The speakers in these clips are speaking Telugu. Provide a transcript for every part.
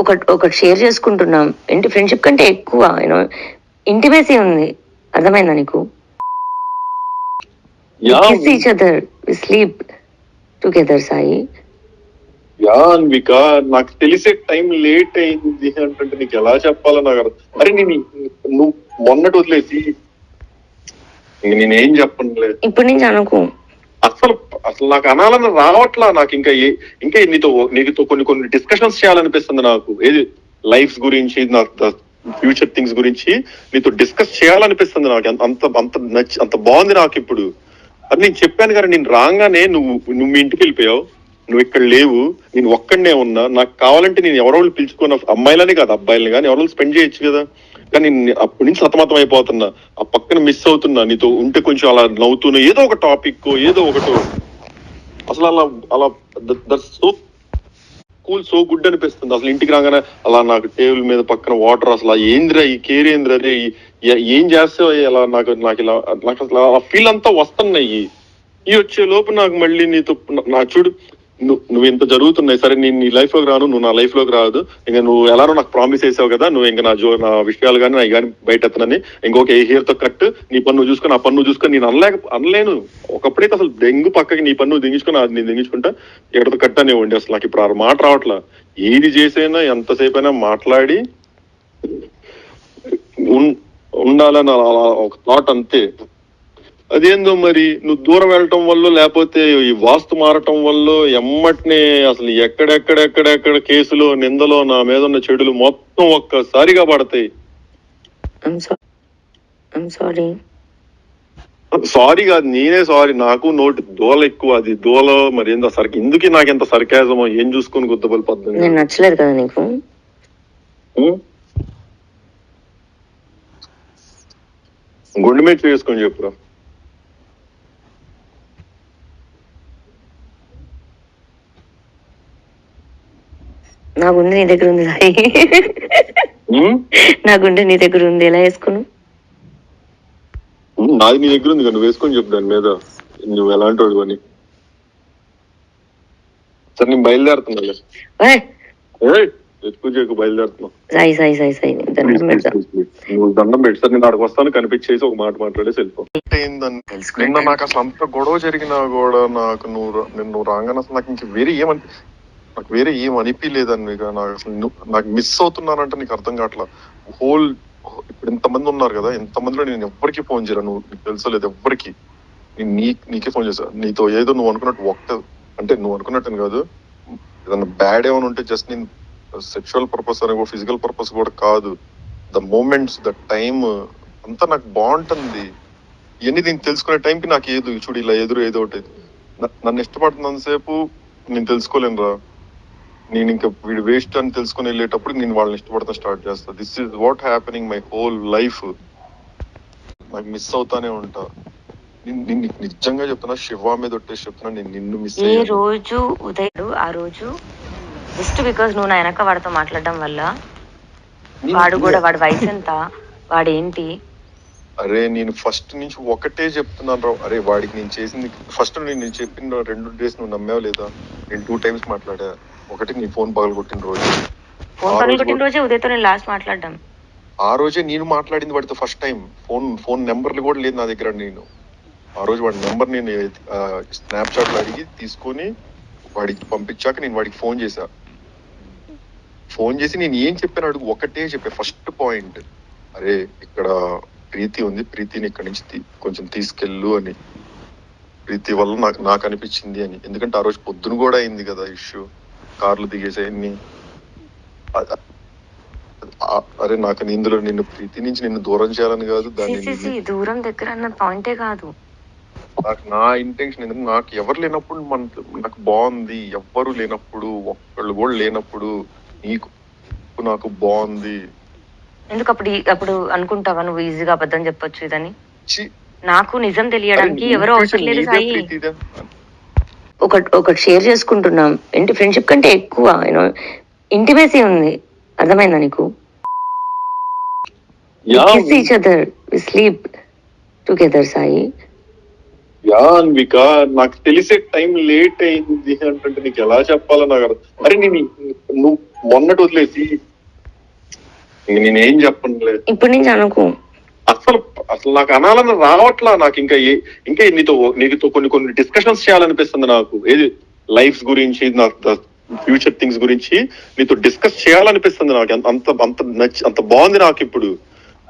ఒకటి షేర్ చేసుకుంటున్నాం. ఏంటి ఫ్రెండ్షిప్ కంటే ఎక్కువ యూనో ఇంటిమేసీ ఉంది. అర్థమైందా నీకు? Kiss each other, we sleep together Sai. Yeah Anvika, నాకు తెలిసే టైం లేట్ అయింది అంటే నీకు ఎలా చెప్పాలో నాకు అరే నువ్వు మొన్నటి వదిలేసి నేనేం చెప్పనులేదు. ఇప్పటి నుంచి అనుకో. అసలు అసలు నాకు అనాలని రావట్లా. నాకు ఇంకా నీతో కొన్ని డిస్కషన్స్ చేయాలనిపిస్తుంది నాకు. ఏది లైఫ్ గురించి, నాకు ఫ్యూచర్ థింగ్స్ గురించి నీతో డిస్కస్ చేయాలనిపిస్తుంది నాకు. అంత బాగుంది నాకు ఇప్పుడు. అది నేను చెప్పాను కదా, నేను రాగానే నువ్వు మీ ఇంటికి వెళ్ళిపోయావు, నువ్వు ఇక్కడ లేవు, నేను ఒక్కడనే ఉన్నా. నాకు కావాలంటే నేను ఎవరో పిలుచుకున్న అమ్మాయిలని కాదు అబ్బాయిలని కానీ ఎవరో స్పెండ్ చేయొచ్చు కదా. కానీ అప్పటి నుంచి సతమతం అయిపోతున్నా, ఆ పక్కన మిస్ అవుతున్నా. నీతో ఉంటే కొంచెం అలా నవ్వుతున్నా, ఏదో ఒక టాపిక్ ఏదో ఒకటో. అసలు అలా that's so cool, so good అనిపిస్తుంది. అసలు ఇంటికి రాగానే అలా నాకు టేబుల్ మీద పక్కన వాటర్, అసలు ఏంద్రా ఈ కేర్ ఏంద్రా, అదే ఏం చేస్తావు అలా నాకు అసలు ఆ ఫీల్ అంతా వస్తున్నాయి. ఈ వచ్చే లోపు నాకు మళ్ళీ నీతో నాకు చూడు, నువ్వు ఇంత జరుగుతున్నాయి. సరే నేను నీ లైఫ్ లోకి రాను, నువ్వు నా లైఫ్ లోకి రాదు. ఇంకా నువ్వు ఎలానో నాకు ప్రామిస్ చేసావు కదా, నువ్వు ఇంకా నా విషయాలు కానీ నా కానీ బయట ఎత్తనని, ఇంకొక హెయిర్ తో కట్, నీ పన్ను చూసుకొని ఆ పన్ను చూసుకొని నేను అనలేను. ఒకప్పుడైతే అసలు దెంగు పక్కకి నీ పన్ను దింగించుకొని అది నేను దింగించుకుంటా ఎక్కడితో కట్ అనే ఉండి. అసలు నాకు ఇప్పుడు మాట రావట్లా. ఏది చేసైనా ఎంతసేపు అయినా మాట్లాడి ఉండాలని ఒక థాట్ అంతే. అదేందో మరి నువ్వు దూరం వెళ్ళటం వల్ల, లేకపోతే ఈ వాస్తు మారటం వల్ల ఎమ్మటినే అసలు ఎక్కడెక్కడ కేసులో నిందలో నా మీద ఉన్న చెడులు మొత్తం ఒక్కసారిగా పడతాయి. సారీ కాదు, నేనే సారీ. నాకు నోటి దోల ఎక్కువ. అది దోల మరి ఏందో ఎందుకు నాకు ఎంత సర్కాజమో ఏం చూసుకుని గుద్దబలి పద్ధతి నచ్చలేదు కదా నీకు? గుండె మీద చేసుకొని చెప్పురా. నా గుండె నీ దగ్గర ఉంది సాయి. నా గుండె నీ దగ్గర ఉంది, ఎలా వేసుకోను? నాది నీ దగ్గర ఉంది, నువ్వు వేసుకొని చెప్పు దాని మీద నువ్వు ఎలాంటి వాడు అని. సరే నేను బయలుదేరుతున్నా, బయలుదేరుతున్నా. నువ్వు దండం పెట్టి సార్, నేను అక్కడికి వస్తాను, కనిపించేసి ఒక మాట మాట్లాడేసి వెళ్ళిపో. నిన్న నాకు అసలు అంత గొడవ జరిగినా కూడా నాకు నువ్వు రాగానే అసలు నాకు వేరే ఏం అనిపించలేదని. నాకు అసలు నాకు మిస్ అవుతున్నానంటే నీకు అర్థం కావట్లా. హోల్ ఇప్పుడు ఇంతమంది ఉన్నారు కదా, ఇంతమందిలో నేను ఎవ్వరికి ఫోన్ చేయను. నీకు తెలుసలేదు ఎవ్వరికి. నీకే ఫోన్ చేశా. నీతో ఏదో నువ్వు అనుకున్నట్టు అంటే నువ్వు అనుకున్నట్టు కాదు, ఏదన్నా బ్యాడ్ ఏమైనా ఉంటే జస్ట్ నేను సెక్షువల్ పర్పస్ అని, ఫిజికల్ పర్పస్ కూడా కాదు. ద మూమెంట్స్, ద టైమ్ అంతా నాకు బాగుంటుంది. ఇవన్నీ నేను తెలుసుకునే టైంకి నాకు చూడు ఇలా ఏదో ఒకటి నన్ను ఇష్టపడుతున్నంతసేపు నేను తెలుసుకోలేను రా. నేను ఇంకా వీడు వేస్ట్ అని తెలుసుకుని వెళ్ళేటప్పుడు నేను వాళ్ళని ఇష్టపడతా స్టార్ట్ చేస్తా. This is what happening my whole life. నాకు మిస్ అవుతానే ఉంటా. నిజంగా చెప్తున్నా, శివ మీద ఒట్టేసి చెప్తున్నా, నేను నిన్ను మిస్ అయ్యా. ఈ రోజు ఉదయం ఆ రోజు జస్ట్ బికాస్ నువ్వు నా వెనక వాడితో మాట్లాడడం వల్ల, వాడు వయసు ఎంత, వాడేంటి. అరే నేను ఫస్ట్ నుంచి ఒకటే చెప్తున్నాను రా. అరే వాడికి నేను చేసింది ఫస్ట్, నేను చెప్పిన 2 days నువ్వు నమ్మావు లేదా? నేను 2 times మాట్లాడా. ఒకటి నీ ఫోన్ పగలగొట్టిన రోజే ఉదయతో నేను లాస్ట్ మాట్లాడడం. ఆ రోజే నేను మాట్లాడింది వాడితో ఫస్ట్ టైం. ఫోన్ నెంబర్లు కూడా లేదు నా దగ్గర. నేను ఆ రోజు వాడి నెంబర్ నేను స్నాప్చాట్లు అడిగి తీసుకొని వాడికి పంపించాక నేను వాడికి ఫోన్ చేసి నేను ఏం చెప్పాను అడుగు. ఒకటే చెప్పా ఫస్ట్ పాయింట్, అరే ఇక్కడ ప్రీతి ఉంది, ప్రీతిని ఇక్కడి నుంచి కొంచెం తీసుకెళ్ళు అని. ప్రీతి వల్ల నాకు అనిపించింది అని. ఎందుకంటే ఆ రోజు పొద్దున కూడా అయింది కదా ఇష్యూ, కార్లు దిగేసాయన్ని. అరే నాకు ఇందులో నిన్ను ప్రీతి నుంచి నిన్ను దూరం చేయాలని కాదు, దాన్ని దూరం దగ్గర అన్న పాయింటే కాదు. నా ఇంటెన్షన్ ఏంటంటే, నాకు ఎవరు లేనప్పుడు నాకు బాగుంది. ఎవ్వరు లేనప్పుడు, ఒక్కళ్ళు కూడా లేనప్పుడు నాకు బాగుంది. ఎందుకు అప్పుడు అనుకుంటావా నువ్వు ఈజీగా అబద్ధం చెప్పొచ్చు ఇదని? నాకు నిజం తెలియడానికి ఎవరో అవసరం లేదు సాయి. ఒకటి షేర్ చేసుకుంటున్నాం. ఏంటి ఫ్రెండ్షిప్ కంటే ఎక్కువ యూనో ఇంటిమేసీ ఉంది. అర్థమైందా నీకు? Kiss each other, we sleep together Sai. Anvika, నాకు తెలిసే టైం లేట్ అయింది అంటే నీకు ఎలా చెప్పాలో నాకు అరే నువ్వు మొన్నటి వదిలేసి నేనేం చెప్పనులే ఇప్పుడు నుంచి అనుకో. అసలు అసలు నాకు అనాలని రావట్లా. నాకు ఇంకా నీతో కొన్ని డిస్కషన్స్ చేయాలనిపిస్తుంది నాకు. ఏది లైఫ్ గురించి, నాకు ఫ్యూచర్ థింగ్స్ గురించి నీతో డిస్కస్ చేయాలనిపిస్తుంది నాకు. అంత బాగుంది నాకు ఇప్పుడు.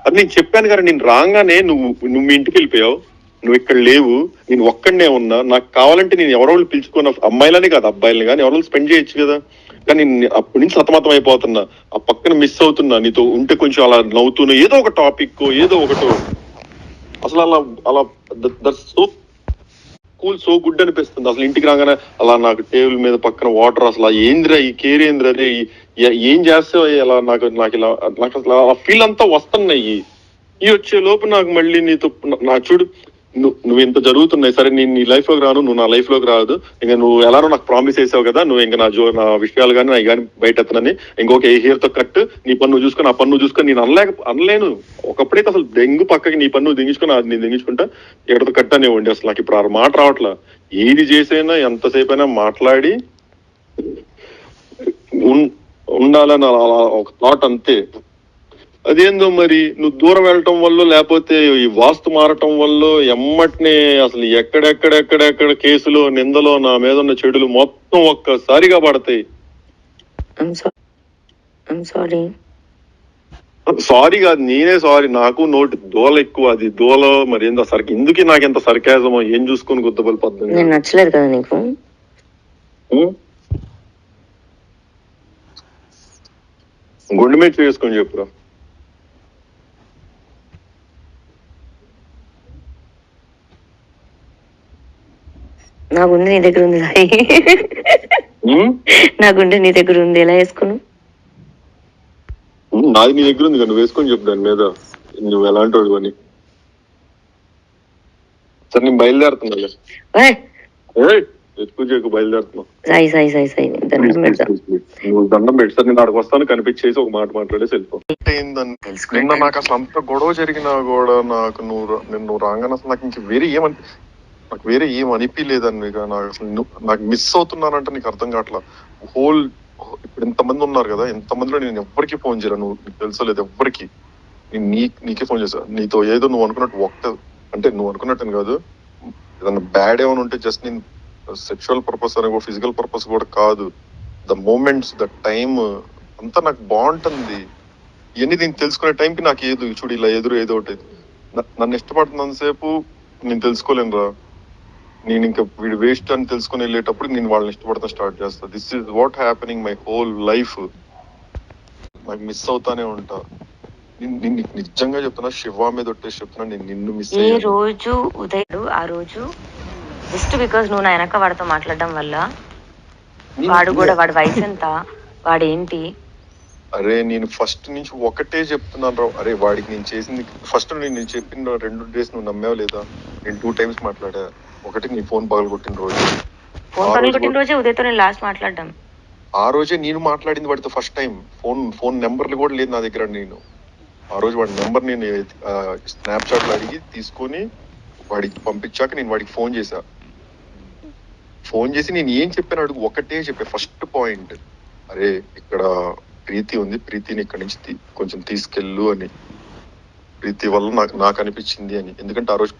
అది నేను చెప్పాను కదా, నేను రాగానే నువ్వు మీ ఇంటికి వెళ్ళిపోయావు, నువ్వు ఇక్కడ లేవు, నేను ఒక్కడనే ఉన్నా. నాకు కావాలంటే నేను ఎవరో పిలుచుకున్న అమ్మాయిలని కాదు అబ్బాయిలని కానీ ఎవరో స్పెండ్ చేయొచ్చు కదా. కానీ అప్పటి నుంచి సతమతం అయిపోతున్నా, ఆ పక్కన మిస్ అవుతున్నా. నీతో ఉంటే కొంచెం అలా నవ్వుతున్నా, ఏదో ఒక టాపిక్ ఏదో ఒకటో. అసలు అలా అలా that's so cool, so good అనిపిస్తుంది. అసలు ఇంటికి రాగానే అలా నాకు టేబుల్ మీద పక్కన వాటర్, అసలు ఏంద్రా ఈ కేర్ ఏంద్రా, రే ఏం చేస్తావు అలా నాకు అసలు ఆ ఫీల్ అంతా వస్తున్నాయి. ఈ వచ్చే లోపు నాకు మళ్ళీ నీతో నాకు చూడు, నువ్వు ఇంత జరుగుతున్నాయి. సరే నేను నీ లైఫ్ లోకి రాను, నువ్వు నా లైఫ్ లోకి రాదు. ఇంకా నువ్వు ఎలానో నాకు ప్రామిస్ చేసావు కదా, నువ్వు ఇంకా నా విషయాలు కానీ అవి కానీ బయట ఎత్తనని ఇంకొక హెయిర్ తో కట్, నీ పన్ను చూసుకొని ఆ పన్ను చూసుకొని నేను అనలేను. ఒకప్పుడైతే అసలు దెంగు పక్కకి నీ పన్ను దింగించుకొని అది నేను దింగించుకుంటా ఎక్కడితో కట్ అనేవ్వండి. అసలు నాకు ఇప్పుడు ఆ మాట రావట్లా. ఏది చేసైనా ఎంతసేపు అయినా మాట్లాడి ఉండాలని ఒక థాట్ అంతే. అదేందో మరి నువ్వు దూరం వెళ్ళటం వల్ల లేకపోతే ఈ వాస్తు మారటం వల్ల ఎమ్మటినే అసలు ఎక్కడెక్కడ కేసులు నిందలో నా మీద ఉన్న చెడులు మొత్తం ఒక్కసారిగా పడతాయి. సారీ కాదు, నేనే సారీ. నాకు నోటి దోల ఎక్కువ. అది దోల మరి ఏందో ఎందుకు నాకు ఎంత సర్కాజమో ఏం చూసుకొని గుద్దబలి పద్ధతి నచ్చలేదు కదా నీకు. గుండె మీద చేసుకొని చెప్పురా. నా గుండె నీ దగ్గర ఉంది సాయి, నా గుండె నీ దగ్గర ఉంది, ఎలా వేసుకున్నావు? నాది నీ దగ్గర ఉంది కదా, నువ్వు వేసుకొని చెప్పు దాని మీద నువ్వు ఎలాంటి వాడు అని. సరే నేను బయలుదేరుతున్నా, బయలుదేరుతున్నా. సాయి సాయి సాయి సాయి నువ్వు దండం పెట్టి సార్ నేను అక్కడికి వస్తాను, కనిపించేసి ఒక మాట మాట్లాడేసి వెళ్ళిపో. నిన్న నాకు అసలు అంత గొడవ జరిగినా కూడా నాకు నువ్వు రాగానే అసలు నాకు వేరే ఏం అనిపించలేదని. నాకు అసలు నాకు మిస్ అవుతున్నానంటే నీకు అర్థం కావట్లా. ఇప్పుడు ఎంతమంది ఉన్నారు కదా, ఎంతమందిలో నేను ఎవ్వరికి ఫోన్ చేయరా, నీకు తెలుసలేదు ఎవ్వరికి. నేను నీకే ఫోన్ చేశా. నీతో ఏదో నువ్వు అనుకున్నట్టు అంటే నువ్వు అనుకున్నట్టు కాదు, ఏదన్నా బ్యాడ్ ఏమైనా ఉంటే జస్ట్ నేను సెక్షువల్ పర్పస్ అని కూడా, ఫిజికల్ పర్పస్ కూడా కాదు. ద మూమెంట్స్, ద టైమ్ అంతా నాకు బాగుంటుంది. ఇవన్నీ నేను తెలుసుకునే టైంకి నాకు చూడు ఇలా ఏదో ఒకటి నన్ను ఇష్టపడుతున్నంతసేపు నేను తెలుసుకోలేను రా. నేను ఇంకా వీడు వేస్ట్ అని తెలుసుకుని వెళ్ళేటప్పుడు నేను వాళ్ళని ఇష్టపడతా స్టార్ట్ చేస్తా. This is what happening my whole life. నాకు మిస్ అవుతానే ఉంటా. నిజంగా చెప్తున్నా, శివ మీద ఒట్టేసి చెప్తున్నా, నేను నిన్ను మిస్ అయ్యా. ఈ రోజు ఉదయం ఆ రోజు జస్ట్ బికాస్ నువ్వు నా వెనక వాడితో మాట్లాడడం వల్ల, వాడి వయసు ఎంత, వాడేంటి. అరే నేను ఫస్ట్ నుంచి ఒకటే చెప్తున్నాను రా. అరే వాడికి నేను చేసింది ఫస్ట్ నేను చెప్పిన 2 days నువ్వు నమ్మావు లేదా? నేను 2 times మాట్లాడా. ఒకటి నీ ఫోన్ పగలగొట్టిన రోజే ఉదయతో నేను లాస్ట్ మాట్లాడడం. ఆ రోజే నేను మాట్లాడింది వాడితో ఫస్ట్ టైం. ఫోన్ నెంబర్లు కూడా లేదు నా దగ్గర. నేను ఆ రోజు వాడి నెంబర్ నేను స్నాప్చాట్ లో అడిగి తీసుకొని వాడికి పంపించాక నేను వాడికి ఫోన్ చేసి నేను ఏం చెప్పాను అడుగు. ఒకటే చెప్పా ఫస్ట్ పాయింట్, అరే ఇక్కడ ప్రీతి ఉంది, ప్రీతిని ఇక్కడ నుంచి కొంచెం తీసుకెళ్ళు అని. ప్రీతి వల్ల నాకు అనిపించింది అని. ఎందుకంటే ఆ రోజు